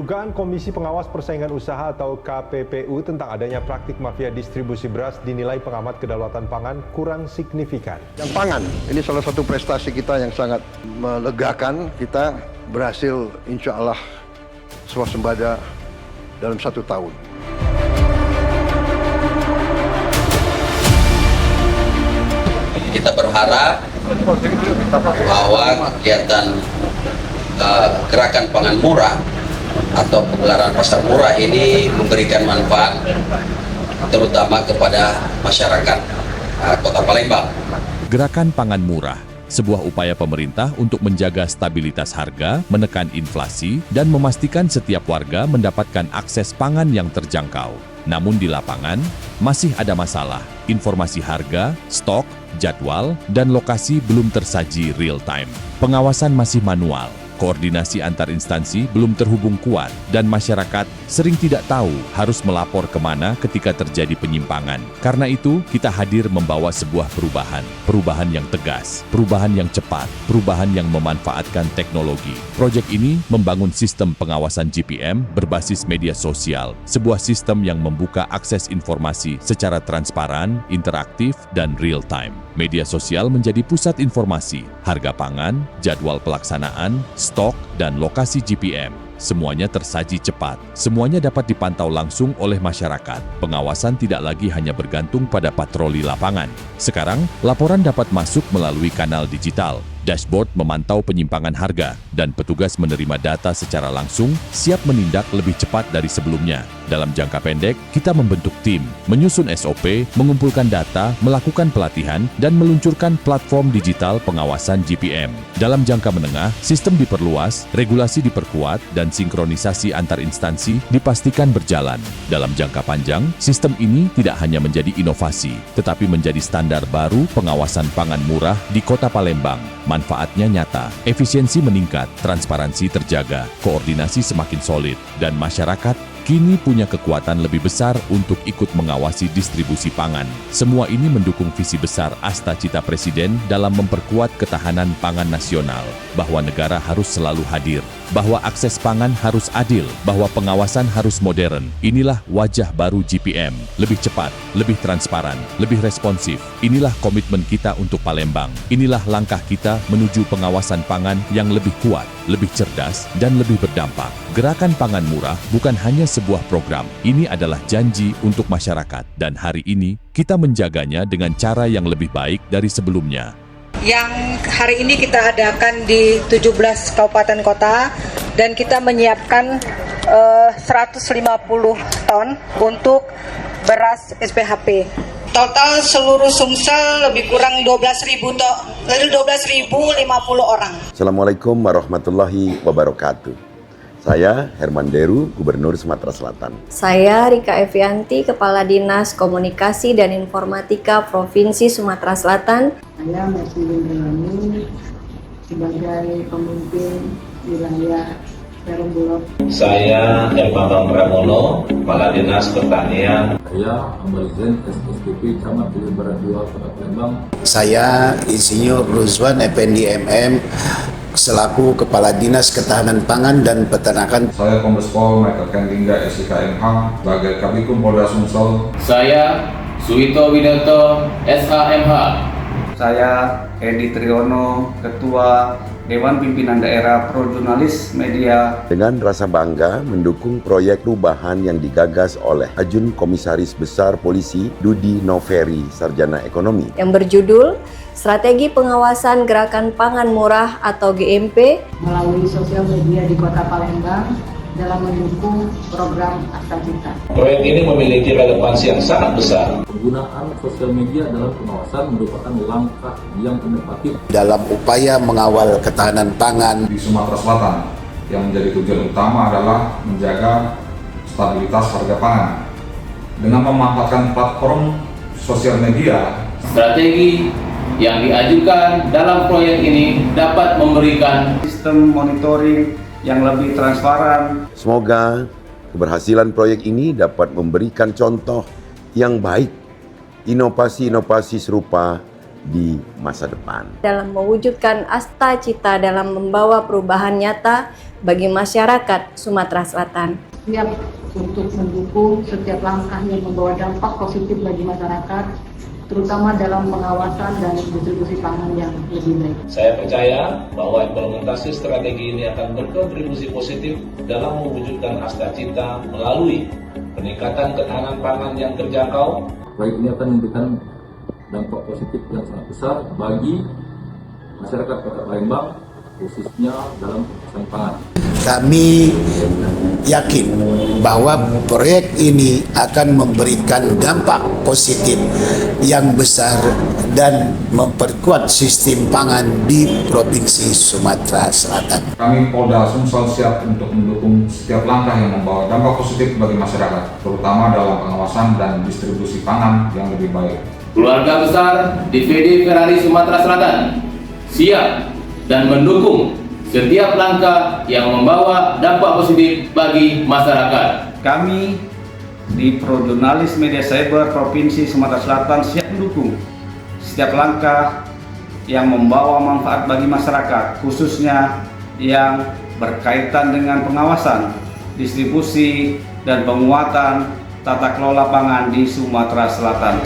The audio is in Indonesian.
Dugaan Komisi Pengawas Persaingan Usaha atau KPPU tentang adanya praktik mafia distribusi beras dinilai pengamat kedaulatan pangan kurang signifikan. Yang pangan, ini salah satu prestasi kita yang sangat melegakan. Kita berhasil insya Allah swasembada dalam 1 tahun. Kita berharap bahwa kegiatan gerakan pangan murah atau pegelaran pasar murah ini memberikan manfaat terutama kepada masyarakat Kota Palembang. Gerakan pangan murah, sebuah upaya pemerintah untuk menjaga stabilitas harga, menekan inflasi, dan memastikan setiap warga mendapatkan akses pangan yang terjangkau. Namun di lapangan, masih ada masalah. Informasi harga, stok, jadwal, dan lokasi belum tersaji real time. Pengawasan masih manual. Koordinasi antar instansi belum terhubung kuat, dan masyarakat sering tidak tahu harus melapor kemana ketika terjadi penyimpangan. Karena itu, kita hadir membawa sebuah perubahan yang tegas, perubahan yang cepat, perubahan yang memanfaatkan teknologi. Proyek ini membangun sistem pengawasan GPM berbasis media sosial, sebuah sistem yang membuka akses informasi secara transparan, interaktif, dan real time. Media sosial menjadi pusat informasi, harga pangan, jadwal pelaksanaan, stok, dan lokasi GPM. Semuanya tersaji cepat, semuanya dapat dipantau langsung oleh masyarakat. Pengawasan tidak lagi hanya bergantung pada patroli lapangan. Sekarang, laporan dapat masuk melalui kanal digital. Dashboard memantau penyimpangan harga, dan petugas menerima data secara langsung, siap menindak lebih cepat dari sebelumnya. Dalam jangka pendek, kita membentuk tim, menyusun SOP, mengumpulkan data, melakukan pelatihan, dan meluncurkan platform digital pengawasan GPM. Dalam jangka menengah, sistem diperluas, regulasi diperkuat, dan sinkronisasi antar instansi dipastikan berjalan. Dalam jangka panjang, sistem ini tidak hanya menjadi inovasi, tetapi menjadi standar baru pengawasan pangan murah di Kota Palembang. Manfaatnya nyata, efisiensi meningkat, transparansi terjaga, koordinasi semakin solid, dan masyarakat kini punya kekuatan lebih besar untuk ikut mengawasi distribusi pangan. Semua ini mendukung visi besar Asta Cita Presiden dalam memperkuat ketahanan pangan nasional, bahwa negara harus selalu hadir, bahwa akses pangan harus adil, bahwa pengawasan harus modern. Inilah wajah baru GPM, lebih cepat, lebih transparan, lebih responsif. Inilah komitmen kita untuk Palembang. Inilah langkah kita menuju pengawasan pangan yang lebih kuat, lebih cerdas, dan lebih berdampak. Gerakan pangan murah bukan hanya sebuah program, ini adalah janji untuk masyarakat, dan hari ini kita menjaganya dengan cara yang lebih baik dari sebelumnya. Yang hari ini kita adakan di 17 kabupaten kota, dan kita menyiapkan 150 ton untuk beras SPHP. Total seluruh Sumsel lebih kurang 12.050 orang. Assalamualaikum warahmatullahi wabarakatuh. Saya Herman Deru, Gubernur Sumatera Selatan. Saya Rika Evianti, Kepala Dinas Komunikasi dan Informatika Provinsi Sumatera Selatan. Saya Messi Windrani sebagai pemimpin wilayah Perum Bulog. Saya Herman Pramono, Kepala Dinas Pertanian. Saya Ambalzen SSTP Camat Pilihan Barat 2 Kota Palembang. Saya Insinyur Ruzwan Effendi MM selaku Kepala Dinas Ketahanan Pangan dan Peternakan. Saya Kombes Pol Michael Kendingga SIKMH sebagai Kabikum Polda Sumsel. Saya Suwito Widoto SHMH. Saya Edi Triyono, Ketua Dewan Pimpinan Daerah Pro Jurnalis Media. Dengan rasa bangga mendukung proyek perubahan yang digagas oleh Ajun Komisaris Besar Polisi Dudi Noveri, Sarjana Ekonomi. Yang berjudul Strategi Pengawasan Gerakan Pangan Murah atau GMP. Melalui sosial media di Kota Palembang dalam mendukung program Asta Cita. Proyek ini memiliki relevansi yang sangat besar. Penggunaan sosial media dalam pengawasan merupakan langkah yang inovatif dalam upaya mengawal ketahanan pangan di Sumatera Selatan, yang menjadi tujuan utama adalah menjaga stabilitas harga pangan. Dengan memanfaatkan platform sosial media, strategi yang diajukan dalam proyek ini dapat memberikan sistem monitoring yang lebih transparan. Semoga keberhasilan proyek ini dapat memberikan contoh yang baik. Inovasi-inovasi serupa di masa depan. Dalam mewujudkan asta-cita dalam membawa perubahan nyata bagi masyarakat Sumatera Selatan. Siap untuk mendukung setiap langkah yang membawa dampak positif bagi masyarakat, terutama dalam pengawasan dan distribusi pangan yang lebih baik. Saya percaya bahwa implementasi strategi ini akan berkontribusi positif dalam mewujudkan asta-cita melalui peningkatan ketahanan pangan yang terjangkau. Proyek ini akan memberikan dampak positif yang sangat besar bagi masyarakat Kota Palembang, khususnya dalam urusan pangan. Kami yakin bahwa proyek ini akan memberikan dampak positif yang besar dan memperkuat sistem pangan di Provinsi Sumatera Selatan. Kami Polda Sumsel siap untuk mendukung setiap langkah yang membawa dampak positif bagi masyarakat, terutama dalam pengawasan dan distribusi pangan yang lebih baik. Keluarga besar DVD Ferrari Sumatera Selatan siap dan mendukung setiap langkah yang membawa dampak positif bagi masyarakat. Kami di Projurnalis Media Cyber Provinsi Sumatera Selatan siap mendukung setiap langkah yang membawa manfaat bagi masyarakat, khususnya yang berkaitan dengan pengawasan, distribusi, dan penguatan tata kelola pangan di Sumatera Selatan.